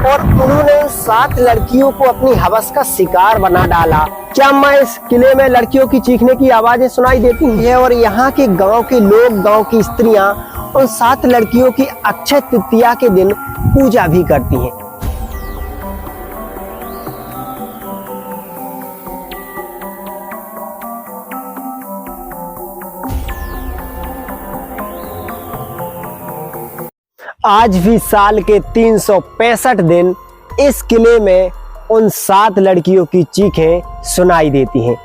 और उन्होंने उन 7 लड़कियों को अपनी हवस का शिकार बना डाला। क्या अम्मा इस किले में लड़कियों की चीखने की आवाजें सुनाई देती हैं और यहाँ के गांव के लोग, गांव की स्त्रियां उन 7 लड़कियों की अक्षय तृतीया के दिन पूजा भी करती हैं। आज भी साल के 365 दिन इस किले में उन 7 लड़कियों की चीखें सुनाई देती हैं।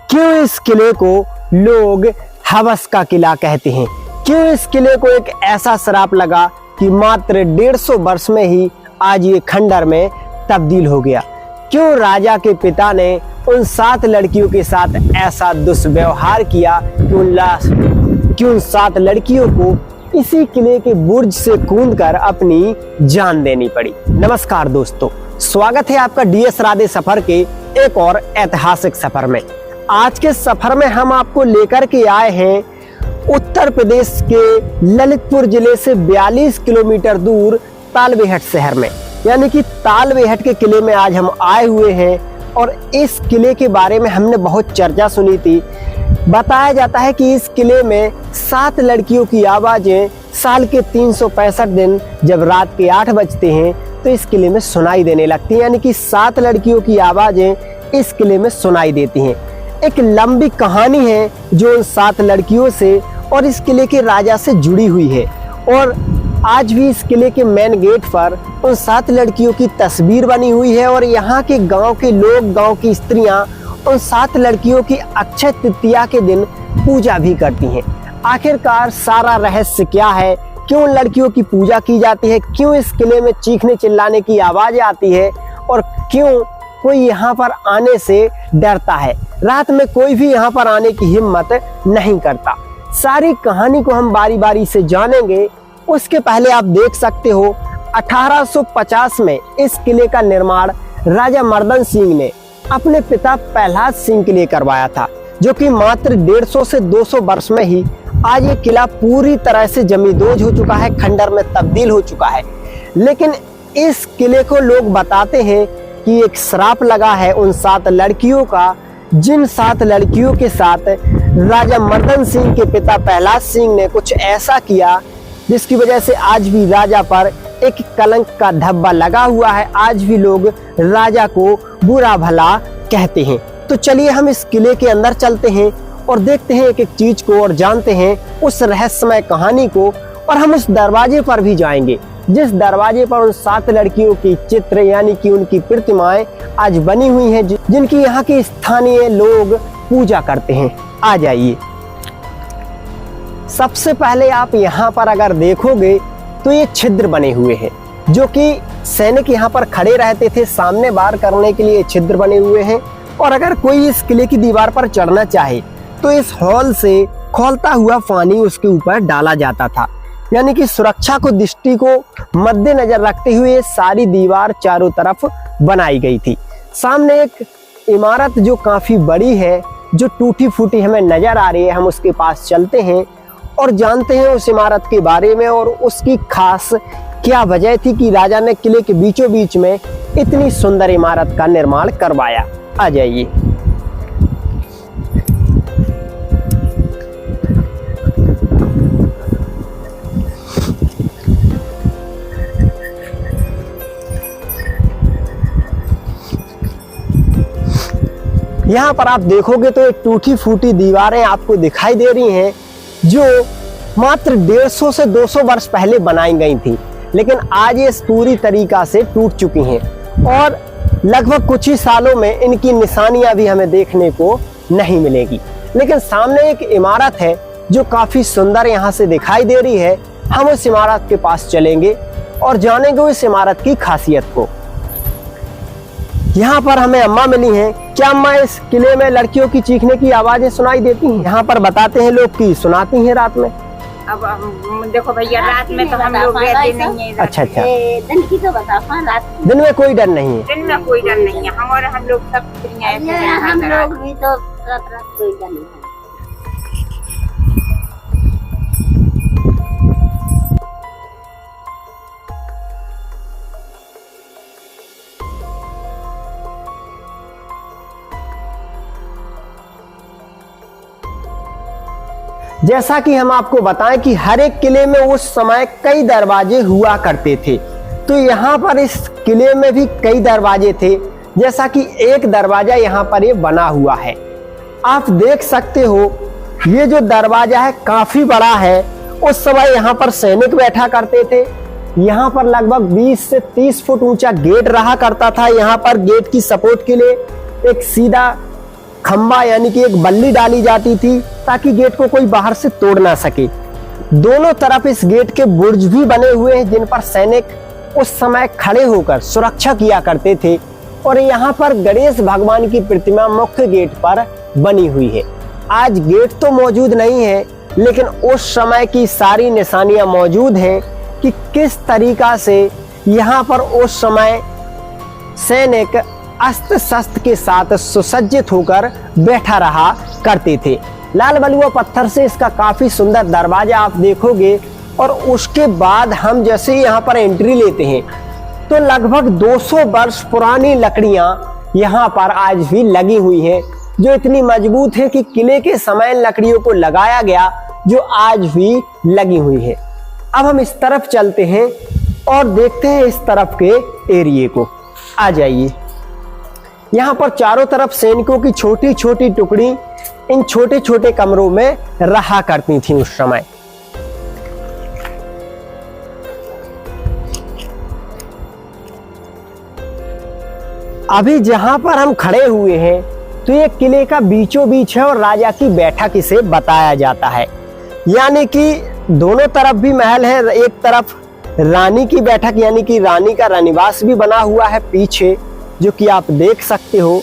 क्यों इस किले को लोग हवस का किला कहते हैं? क्यों इस किले को एक ऐसा श्राप लगा कि मात्र 150 वर्ष में ही आज ये खंडर में तब्दील हो गया? क्यों राजा के पिता ने उन 7 लड़कियों के साथ ऐसा दुष्व्यवहार किया कि उन 7 लड़कियों को इसी किले के बुर्ज से कूदकर अपनी जान देनी पड़ी? नमस्कार दोस्तों, स्वागत है आपका डीएस राधे सफर के एक और ऐतिहासिक सफर में। आज के सफर में हम आपको लेकर के आए हैं उत्तर प्रदेश के ललितपुर जिले से 42 किलोमीटर दूर तालबेहट शहर में, यानी कि तालबेहट के किले में आज हम आए हुए हैं। और इस किले के बारे में हमने बहुत चर्चा सुनी थी। बताया जाता है कि इस किले में 7 लड़कियों की आवाजें साल के 365 दिन जब रात के 8 बजते हैं तो इस किले में सुनाई देने लगती हैं, यानी कि 7 लड़कियों की आवाजें इस किले में सुनाई देती हैं। एक लंबी कहानी है जो उन 7 लड़कियों से और इस किले के राजा से जुड़ी हुई है। और आज भी इस किले के मेन गेट पर उन 7 लड़कियों की तस्वीर बनी हुई है और यहाँ के गांव के लोग, गांव की स्त्रियां उन 7 लड़कियों की अक्षय तृतीया के दिन पूजा भी करती हैं। आखिरकार सारा रहस्य क्या है? क्यों लड़कियों की पूजा की जाती है? क्यों इस किले में चीखने चिल्लाने की आवाज आती है? और क्यों कोई यहाँ पर आने से डरता है? रात में कोई भी यहाँ पर आने की हिम्मत नहीं करता। सारी कहानी को हम बारी बारी से जानेंगे। उसके पहले आप देख सकते हो 1850 में इस किले का निर्माण राजा मर्दन सिंह ने अपने पिता प्रहलाद सिंह के लिए करवाया था, जो कि मात्र 150 से 200 वर्ष में ही आज ये किला पूरी तरह से जमींदोज हो चुका है, खंडर में तब्दील हो चुका है। लेकिन इस किले को लोग बताते हैं कि एक श्राप लगा है उन 7 लड़कियों का, जिन 7 लड़कियों के साथ राजा मर्दन सिंह के पिता प्रहलाद सिंह ने कुछ ऐसा किया जिसकी वजह से आज भी राजा पर एक कलंक का धब्बा लगा हुआ है। आज भी लोग राजा को बुरा भला कहते हैं। तो चलिए हम इस किले के अंदर चलते हैं और देखते हैं एक एक चीज को और जानते हैं उस रहस्यमय कहानी को। और हम उस दरवाजे पर भी जाएंगे जिस दरवाजे पर उन 7 लड़कियों की चित्र यानी कि उनकी प्रतिमाएं आज बनी हुई हैं, जिनकी यहाँ के स्थानीय लोग पूजा करते हैं। आ जाइए। सबसे पहले आप यहाँ पर अगर देखोगे तो ये छिद्र बने हुए हैं, जो कि सैनिक यहाँ पर खड़े रहते थे सामने वार करने के लिए छिद्र बने हुए हैं। और अगर कोई इस किले की दीवार पर चढ़ना चाहे तो इस हॉल से खौलता हुआ पानी उसके ऊपर डाला जाता था, यानी कि सुरक्षा को दृष्टि को मद्देनजर रखते हुए ये सारी दीवार चारों तरफ बनाई गई थी। सामने एक इमारत जो काफी बड़ी है, जो टूटी फूटी हमें नजर आ रही है, हम उसके पास चलते हैं और जानते हैं उस इमारत के बारे में और उसकी खास क्या वजह थी कि राजा ने किले के बीचों बीच में इतनी सुंदर इमारत का निर्माण करवाया। आ जाइए। यहाँ पर आप देखोगे तो एक टूटी फूटी दीवारें आपको दिखाई दे रही हैं, जो मात्र 150 से 200 वर्ष पहले बनाई गई थी, लेकिन आज ये पूरी तरीका से टूट चुकी हैं और लगभग कुछ ही सालों में इनकी निशानियां भी हमें देखने को नहीं मिलेगी। लेकिन सामने एक इमारत है जो काफी सुंदर यहाँ से दिखाई दे रही है। हम उस इमारत के पास चलेंगे और जानेंगे उस इमारत की खासियत को। यहाँ पर हमें अम्मा मिली हैं। क्या अम्मा इस किले में लड़कियों की चीखने की आवाजें सुनाई देती हैं? यहाँ पर बताते हैं लोग कि सुनाती हैं रात में। अब देखो भैया, रात में तो हम लोग रहते नहीं है। अच्छा। दिन की तो बता, रात दिन में कोई डर नहीं है? दिन में कोई डर नहीं है। हम लोग सब हम लोग भी तो रात कोई डर नहीं है। जैसा कि हम आपको बताएं कि हर एक किले में उस समय कई दरवाजे हुआ करते थे, तो यहाँ पर इस किले में भी कई दरवाजे थे। जैसा कि एक दरवाजा यहाँ पर ये बना हुआ है, आप देख सकते हो ये जो दरवाजा है काफी बड़ा है। उस समय यहाँ पर सैनिक बैठा करते थे। यहाँ पर लगभग 20 से 30 फुट ऊंचा गेट रहा करता था। यहाँ पर गेट की सपोर्ट के लिए एक सीधा खंबा यानी कि एक बल्ली डाली जाती थी ताकि गेट को कोई बाहर से तोड़ ना सके। दोनों तरफ इस गेट के बुर्ज भी बने हुए हैं जिन पर सैनिक उस समय खड़े होकर सुरक्षा किया करते थे। और यहाँ पर गणेश भगवान की प्रतिमा मुख्य गेट पर बनी हुई है। आज गेट तो मौजूद नहीं है, लेकिन उस समय की सारी निशानियां मौजूद हैं कि किस तरीका से यहाँ पर उस समय सैनिक अस्त्र शस्त्र के साथ सुसज्जित होकर बैठा रहा करते थे। लाल बलुआ पत्थर से इसका काफी सुंदर दरवाजा आप देखोगे। और उसके बाद हम जैसे ही यहाँ पर एंट्री लेते हैं तो लगभग 200 वर्ष पुरानी लकड़ियां यहाँ पर आज भी लगी हुई हैं, जो इतनी मजबूत है कि किले के समय लकड़ियों को लगाया गया, जो आज भी लगी हुई है। अब हम इस तरफ चलते हैं और देखते हैं इस तरफ के एरिए को। आ जाइए। यहाँ पर चारों तरफ सैनिकों की छोटी छोटी टुकड़ी इन छोटे छोटे कमरों में रहा करती थी उस समय। अभी जहां पर हम खड़े हुए हैं तो ये किले का बीचों बीच है और राजा की बैठक इसे बताया जाता है। यानी कि दोनों तरफ भी महल है। एक तरफ रानी की बैठक यानी कि रानी का रनिवास भी बना हुआ है पीछे, जो कि आप देख सकते हो।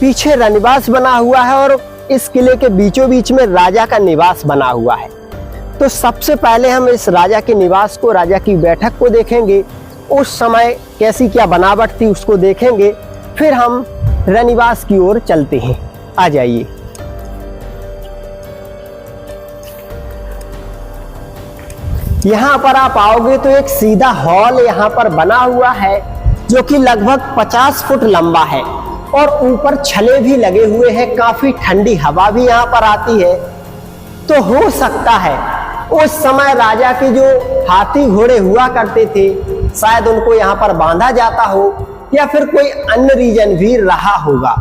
पीछे रनिवास बना हुआ है और इस किले के बीचों बीच में राजा का निवास बना हुआ है। तो सबसे पहले हम इस राजा के निवास को, राजा की बैठक को देखेंगे। उस समय कैसी क्या बनावट थी उसको देखेंगे, फिर हम रनिवास की ओर चलते हैं। आ जाइए। यहाँ पर आप आओगे तो एक सीधा हॉल यहाँ पर बना हुआ है, जो कि लगभग 50 फुट लंबा है और ऊपर छले भी लगे हुए हैं। काफी ठंडी हवा भी यहाँ पर आती है। तो हो सकता है उस समय राजा के जो हाथी घोड़े हुआ करते थे, शायद उनको यहाँ पर बांधा जाता हो या फिर कोई अन्य रीजन भी रहा होगा।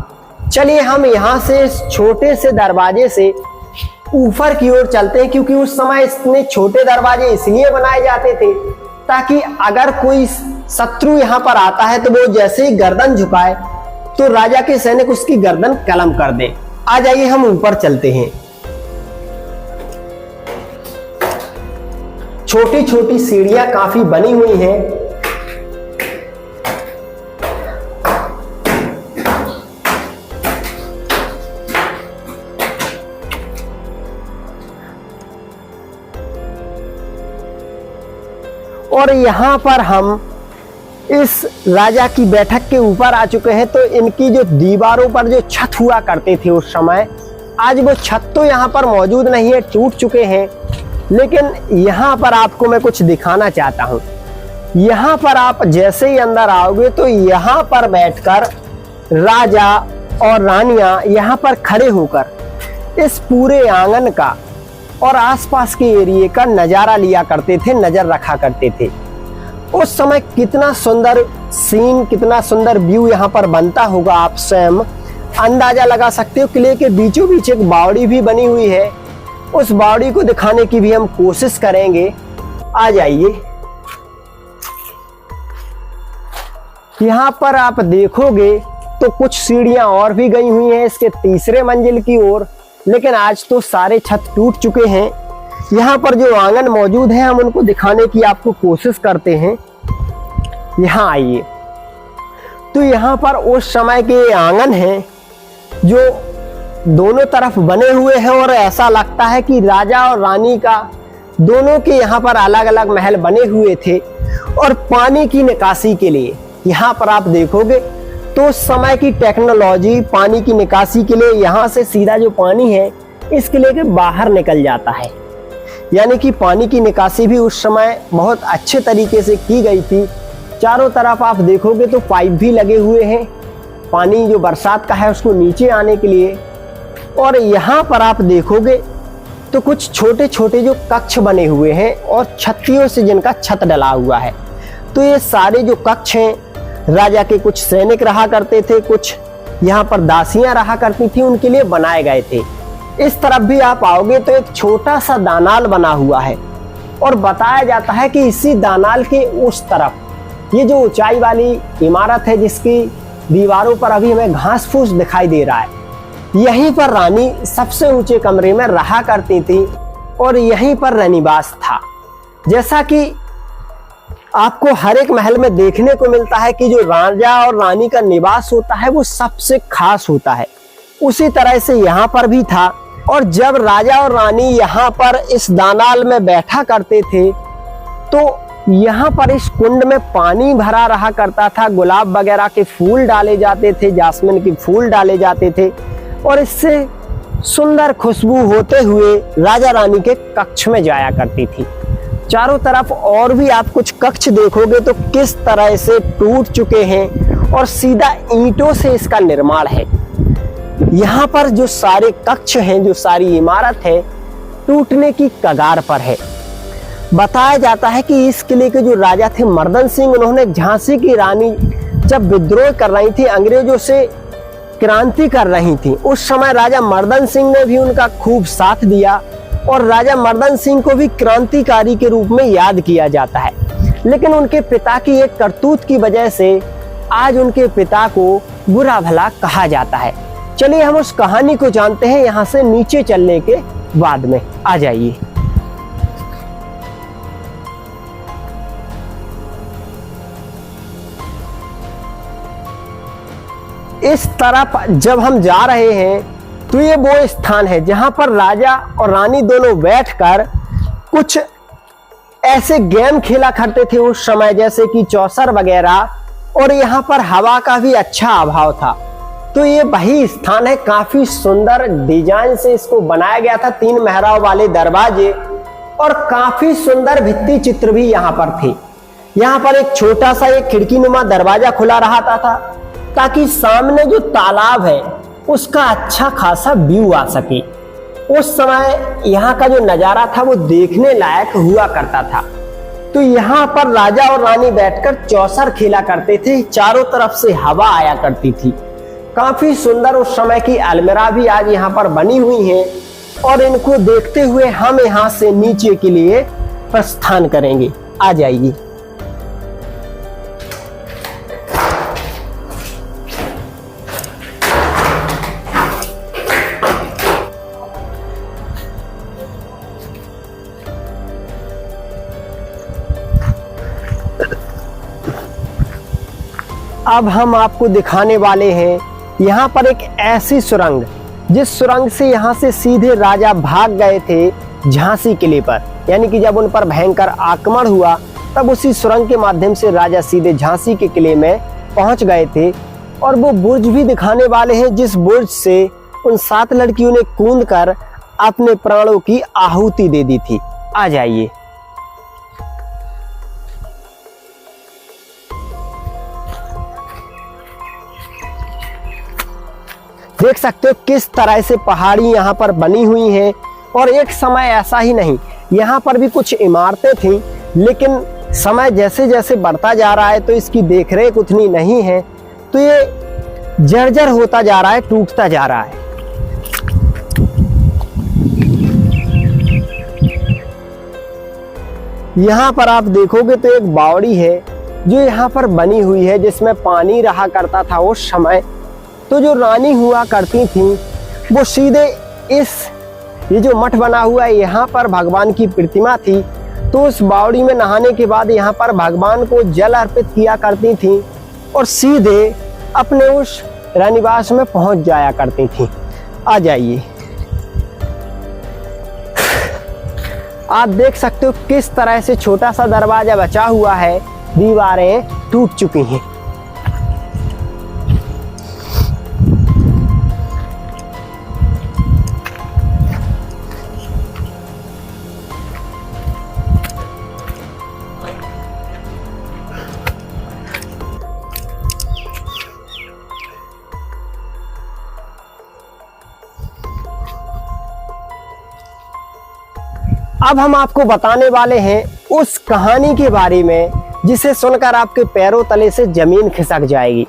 चलिए हम यहाँ से इस छोटे से दरवाजे से ऊपर की ओर चलते हैं, क्योंकि उस समय इतने छोटे दरवाजे इसलिए बनाए जाते थे ताकि अगर कोई शत्रु यहाँ पर आता है तो वो जैसे ही गर्दन झुकाए तो राजा के सैनिक उसकी गर्दन कलम कर दे। आ जाइए हम ऊपर चलते हैं। छोटी छोटी सीढ़ियां काफी बनी हुई हैं। और यहाँ पर हम इस राजा की बैठक के ऊपर आ चुके हैं। तो इनकी जो दीवारों पर जो छत हुआ करते थे उस समय, आज वो छत तो यहाँ पर मौजूद नहीं है, टूट चुके हैं। लेकिन यहाँ पर आपको मैं कुछ दिखाना चाहता हूँ। यहाँ पर आप जैसे ही अंदर आओगे तो यहाँ पर बैठकर राजा और रानियां यहाँ पर खड़े होकर इस पूरे आंगन का और आसपास के एरिए का नजारा लिया करते थे, नजर रखा करते थे। उस समय कितना सुंदर सीन, कितना सुंदर व्यू यहाँ पर बनता होगा, आप स्वयं अंदाजा लगा सकते हो। किले के बीचों बीच एक बावड़ी भी बनी हुई है, उस बावड़ी को दिखाने की भी हम कोशिश करेंगे। आ जाइए। यहाँ पर आप देखोगे तो कुछ सीढ़ियां और भी गई हुई हैं इसके तीसरे मंजिल की ओर, लेकिन आज तो सारे छत टूट चुके हैं। यहाँ पर जो आंगन मौजूद है हम उनको दिखाने की आपको कोशिश करते हैं। यहाँ आइए। तो यहाँ पर उस समय के आंगन हैं जो दोनों तरफ बने हुए हैं और ऐसा लगता है कि राजा और रानी का दोनों के यहाँ पर अलग अलग महल बने हुए थे। और पानी की निकासी के लिए यहाँ पर आप देखोगे तो उस समय की टेक्नोलॉजी, पानी की निकासी के लिए यहाँ से सीधा जो पानी है इस किले के बाहर निकल जाता है। यानी कि पानी की निकासी भी उस समय बहुत अच्छे तरीके से की गई थी। चारों तरफ आप देखोगे तो पाइप भी लगे हुए हैं, पानी जो बरसात का है उसको नीचे आने के लिए। और यहाँ पर आप देखोगे तो कुछ छोटे छोटे जो कक्ष बने हुए हैं और छत्रियों से जिनका छत डला हुआ है। तो ये सारे जो कक्ष हैं राजा के कुछ सैनिक रहा करते थे, कुछ यहाँ पर दासियां रहा करती थी, उनके लिए बनाए गए थे। इस तरफ भी आप आओगे तो एक छोटा सा दानाल बना हुआ है और बताया जाता है कि इसी दानाल के उस तरफ ये जो ऊंचाई वाली इमारत है जिसकी दीवारों पर अभी हमें घास फूस दिखाई दे रहा है, यहीं पर रानी सबसे ऊंचे कमरे में रहा करती थी और यहीं पर रनिवास था। जैसा कि आपको हर एक महल में देखने को मिलता है कि जो राजा और रानी का निवास होता है वो सबसे खास होता है, उसी तरह से यहाँ पर भी था। और जब राजा और रानी यहाँ पर इस दानाल में बैठा करते थे तो यहाँ पर इस कुंड में पानी भरा रहा करता था, गुलाब वगैरह के फूल डाले जाते थे, जासमीन के फूल डाले जाते थे और इससे सुंदर खुशबू होते हुए राजा रानी के कक्ष में जाया करती थी। चारों तरफ और भी आप कुछ कक्ष देखोगे तो किस तरह से टूट चुके हैं और सीधा ईंटों से इसका निर्माण है। यहाँ पर जो सारे कक्ष हैं, जो सारी इमारत है, टूटने की कगार पर है। बताया जाता है कि इस किले के जो राजा थे मर्दन सिंह, उन्होंने झांसी की रानी जब विद्रोह कर रही थी, अंग्रेजों से क्रांति कर रही थी, उस समय राजा मर्दन सिंह ने भी उनका खूब साथ दिया और राजा मर्दन सिंह को भी क्रांतिकारी के रूप में याद किया जाता है। लेकिन उनके पिता की एक करतूत की वजह से आज उनके पिता को बुरा भला कहा जाता है। चलिए हम उस कहानी को जानते हैं यहाँ से नीचे चलने के बाद में। आ जाइए। इस तरफ जब हम जा रहे हैं तो ये वो स्थान है जहां पर राजा और रानी दोनों बैठकर कुछ ऐसे गेम खेला करते थे उस समय, जैसे कि चौसर वगैरह, और यहाँ पर हवा का भी अच्छा अभाव था। तो ये वही स्थान है, काफी सुंदर डिजाइन से इसको बनाया गया था, 3 मेहराब वाले दरवाजे और काफी सुंदर भित्ति चित्र भी यहाँ पर थे। यहाँ पर एक छोटा सा एक खिड़की नुमा दरवाजा खुला रहा था ताकि सामने जो तालाब है उसका अच्छा खासा व्यू आ सके। उस समय यहाँ का जो नजारा था वो देखने लायक हुआ करता था। तो यहाँ पर राजा और रानी बैठकर चौसर खेला करते थे, चारों तरफ से हवा आया करती थी। काफी सुंदर उस समय की अलमीरा भी आज यहाँ पर बनी हुई है और इनको देखते हुए हम यहाँ से नीचे के लिए प्रस्थान करेंगे। आ जाइए। अब हम आपको दिखाने वाले हैं यहाँ पर एक ऐसी सुरंग, जिस सुरंग से यहाँ से सीधे राजा भाग गए थे झांसी किले पर। यानी कि जब उन पर भयंकर आक्रमण हुआ तब उसी सुरंग के माध्यम से राजा सीधे झांसी के किले में पहुंच गए थे। और वो बुर्ज भी दिखाने वाले हैं जिस बुर्ज से उन 7 लड़कियों ने कूदकर अपने प्राणों की आहुति दे दी थी। आ जाइए। देख सकते हो किस तरह से पहाड़ी यहाँ पर बनी हुई है। और एक समय ऐसा ही नहीं, यहाँ पर भी कुछ इमारतें थीं, लेकिन समय जैसे जैसे बढ़ता जा रहा है तो इसकी देखरेख उतनी नहीं है, तो ये जर्जर होता जा रहा है, टूटता जा रहा है। यहाँ पर आप देखोगे तो एक बावड़ी है जो यहाँ पर बनी हुई है, जिसमें पानी रहा करता था उस समय। तो जो रानी हुआ करती थी वो सीधे ये जो मठ बना हुआ है यहाँ पर भगवान की प्रतिमा थी, तो उस बावड़ी में नहाने के बाद यहाँ पर भगवान को जल अर्पित किया करती थी और सीधे अपने उस रनिवास में पहुंच जाया करती थी। आ जाइए। आप देख सकते हो किस तरह से छोटा सा दरवाजा बचा हुआ है, दीवारें टूट चुकी हैं। अब हम आपको बताने वाले हैं उस कहानी के बारे में जिसे सुनकर आपके पैरों तले से जमीन खिसक जाएगी।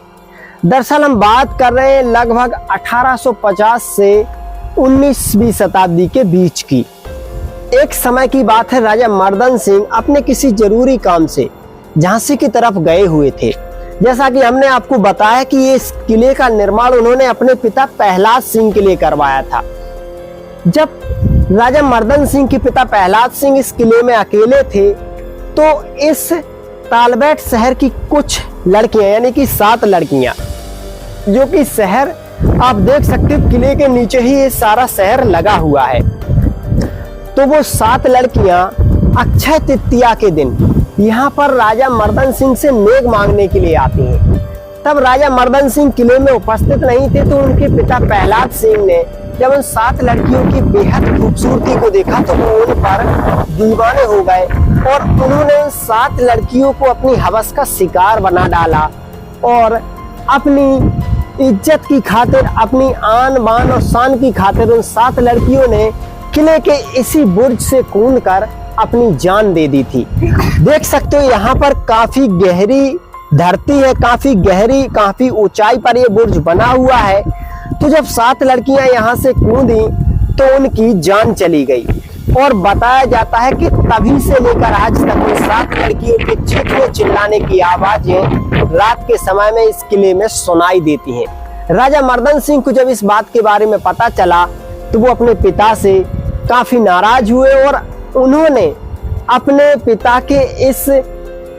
दरअसल हम बात कर रहे हैं लगभग 1850 से 19वीं शताब्दी के बीच की। एक समय की बात है, राजा मर्दन सिंह अपने किसी जरूरी काम से झांसी की तरफ गए हुए थे। जैसा कि हमने आपको बताया कि इस किले का निर्माण उन्होंने अपने पिता प्रहलाद सिंह के लिए करवाया था। जब राजा मर्दन सिंह के पिता प्रहलाद सिंह इस किले में अकेले थे तो इस तालबेट शहर की कुछ लड़कियां यानी कि 7 लड़कियां, जो कि शहर आप देख सकते हो किले के नीचे ही ये सारा शहर लगा हुआ है, तो वो 7 लड़कियां अक्षय तृतीया के दिन यहाँ पर राजा मर्दन सिंह से नेक मांगने के लिए आती हैं। तब राजा मर्दन सिंह किले में उपस्थित नहीं थे, तो उनके पिता प्रहलाद सिंह ने जब उन 7 लड़कियों की बेहद खूबसूरती को देखा तो वो उन पर दीवाने हो गए और उन्होंने उन 7 लड़कियों को अपनी हवस का शिकार बना डाला और अपनी इज्जत की खातिर, अपनी आन बान और शान की खातिर उन 7 लड़कियों ने किले के इसी बुर्ज से कूदकर अपनी जान दे दी थी। देख सकते हो यहाँ पर काफी गहरी धरती है, काफी गहरी, काफी ऊंचाई पर ये बुर्ज बना हुआ है। तो जब 7 लड़कियां यहाँ से कूदी तो उनकी जान चली गई और बताया जाता है कि तभी से लेकर आज तक उन 7 लड़कियों के चीखने चिल्लाने की आवाजें रात के समय में इस किले में सुनाई देती हैं। राजा मर्दन सिंह को जब इस बात के बारे में पता चला तो वो अपने पिता से काफी नाराज हुए और उन्होंने अपने पिता के इस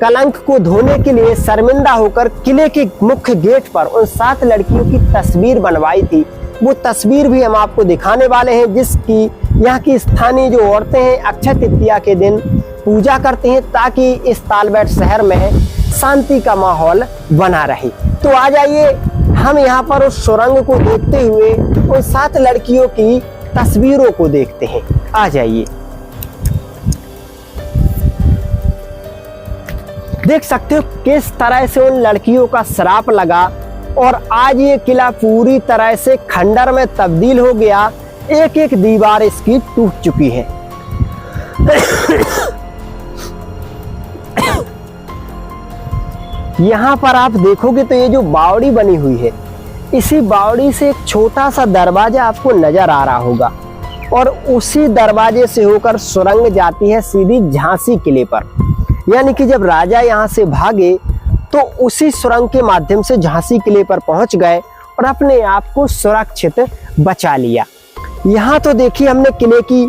कलंक को धोने के लिए शर्मिंदा होकर किले के मुख्य गेट पर उन 7 लड़कियों की तस्वीर बनवाई थी। वो तस्वीर भी हम आपको दिखाने वाले हैं, जिसकी यहाँ की स्थानीय जो औरतें हैं अक्षय तृतीया के दिन पूजा करती हैं ताकि इस तालबेट शहर में शांति का माहौल बना रहे। तो आ जाइए हम यहाँ पर उस सुरंग को देखते हुए उन 7 लड़कियों की तस्वीरों को देखते हैं। आ जाइए, देख सकते हो किस तरह से उन लड़कियों का श्राप लगा और आज ये किला पूरी तरह से खंडर में तब्दील हो गया। एक एक दीवार इसकी टूट चुकी है। यहाँ पर आप देखोगे तो ये जो बावड़ी बनी हुई है, इसी बावड़ी से एक छोटा सा दरवाजा आपको नजर आ रहा होगा और उसी दरवाजे से होकर सुरंग जाती है सीधी झांसी किले पर। यानी कि जब राजा यहाँ से भागे तो उसी सुरंग के माध्यम से झांसी किले पर पहुंच गए और अपने आप को सुरक्षित बचा लिया। यहाँ तो देखिए हमने किले की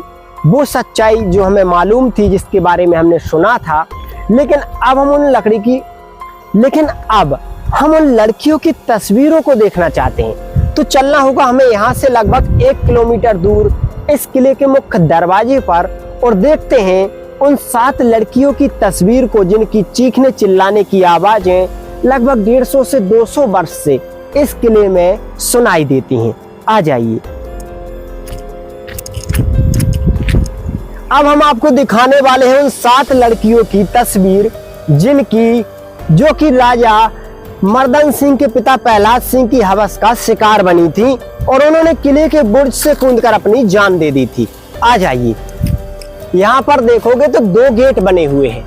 वो सच्चाई जो हमें मालूम थी, जिसके बारे में हमने सुना था, लेकिन अब हम उन लड़कियों की तस्वीरों को देखना चाहते हैं। तो चलना होगा हमें यहाँ से लगभग 1 किलोमीटर दूर इस किले के मुख्य दरवाजे पर और देखते हैं उन 7 लड़कियों की तस्वीर को, जिनकी चीखने चिल्लाने की आवाजें लगभग 150 से 200 वर्ष से इस किले में सुनाई देती हैं। आ जाइए, अब हम आपको दिखाने वाले हैं उन 7 लड़कियों की तस्वीर जो कि राजा मर्दन सिंह के पिता प्रहलाद सिंह की हवस का शिकार बनी थी और उन्होंने किले के बुर्ज से कूदकर अपनी जान दे दी थी। आ जाइए, यहाँ पर देखोगे तो 2 गेट बने हुए हैं,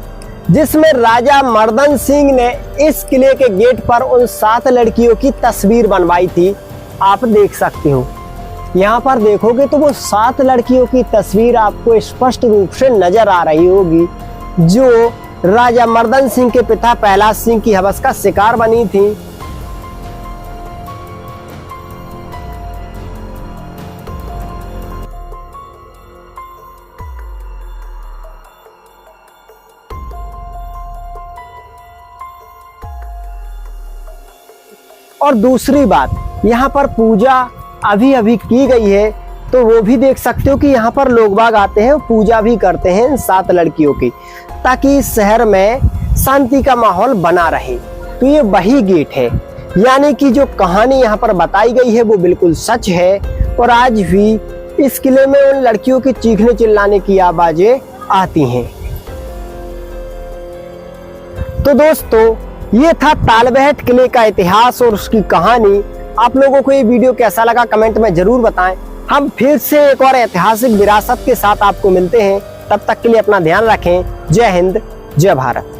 जिसमें राजा मर्दन सिंह ने इस किले के गेट पर उन 7 लड़कियों की तस्वीर बनवाई थी। आप देख सकते हो, यहाँ पर देखोगे तो वो 7 लड़कियों की तस्वीर आपको स्पष्ट रूप से नजर आ रही होगी, जो राजा मर्दन सिंह के पिता प्रहलाद सिंह की हवस का शिकार बनी थी। और दूसरी बात, यहाँ पर पूजा अभी की गई है, तो वो भी देख सकते हो कि यहाँ पर लोग बाग आते हैं, पूजा भी करते हैं 7 लड़कियों की, ताकि इस शहर में शांति का माहौल बना रहे। तो ये वही गेट है, यानी कि जो कहानी यहाँ पर बताई गई है वो बिल्कुल सच है और आज भी इस किले में उन लड़कियों की चीखने चिल्लाने की आवाजें आती हैं। तो दोस्तों, ये था तालबेट किले का इतिहास और उसकी कहानी। आप लोगों को ये वीडियो कैसा लगा कमेंट में जरूर बताएं। हम फिर से एक और ऐतिहासिक विरासत के साथ आपको मिलते हैं। तब तक के लिए अपना ध्यान रखें। जय हिंद, जय भारत।